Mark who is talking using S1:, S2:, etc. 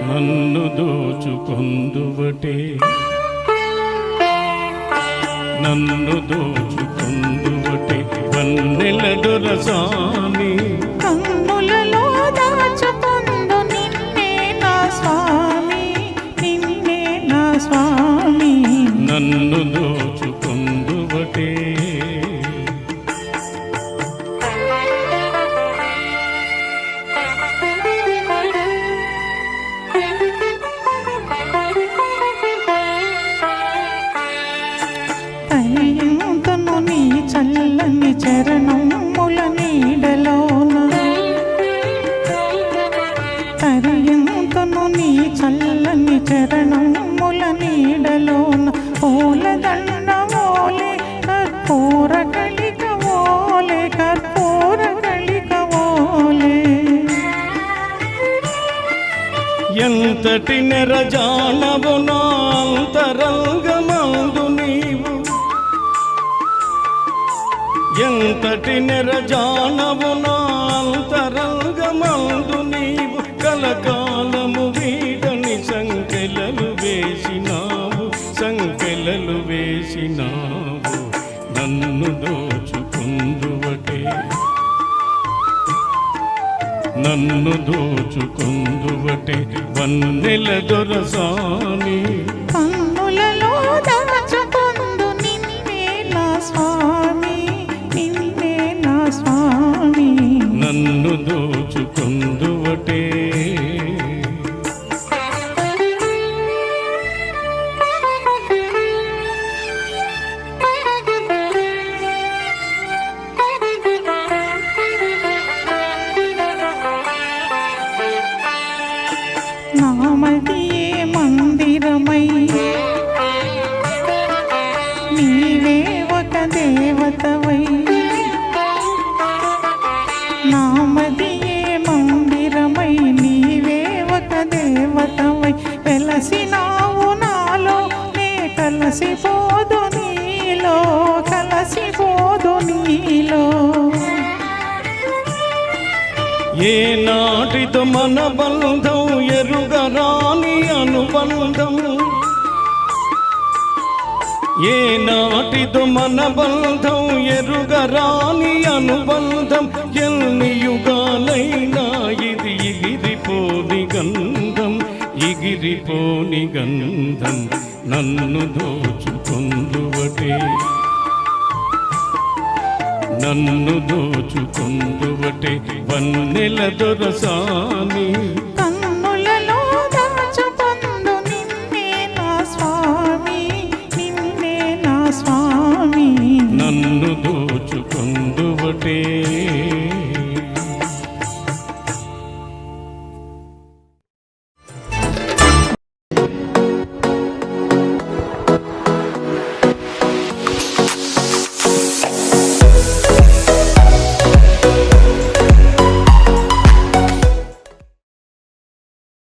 S1: నన్ను దోచుకొందువటే నన్ను దోచుకొందువటే వన్నెల దొరసాని
S2: కన్నులలో దాచుకొందు నిన్నే నా స్వామి నిన్నే నా స్వామి
S1: నన్ను దోచుకొందువటే
S2: తనయంతను నీ చల్లని చరణముల నీడలోన తనయంతను నీ చల్లని చరణముల నీడలోన పూలదండ ఓలే కర్పూర కళిక ఓలే కర్పూర కళిక ఓలే
S1: ఎంతటి నెరజానవు నా అంతరంగమందు నీవు ఎంతటి నెరజానవు నా అంతరంగమందు నీవు కలకాలము వీడని సంకెలలు వేసినావు సంకెలలు వేసినావు నన్ను దోచుకొందువటే నన్ను దోచుకొందువటే వన్నెల దొరసాని
S2: కన్నులలో దాచుకొందు నిన్నే నా స్వామి నిన్నే నా స్వామి
S1: నన్ను దోచుకొందువటే
S2: నామదియే మందిరమై నీవే ఒక దేవతవై నామదియే మందిరమై నీవే ఒక దేవతవై వెలసినావు నాలో నే కలసిపోదు నీలో కలసిపోదు నీలో
S1: ఏ నాటితో మన బంధం ఎరుగరాని అనుబంధం ఏ నాటితో మన బంధం ఎరుగరాని అనుబంధం ఎన్ని యుగాలైనా ఇది ఎగిరిపోని గంధం ఎగిరిపోని గంధం నన్ను దోచుకొందువటే నన్ను దోచుకొందువటే వన్నెల దొరసాని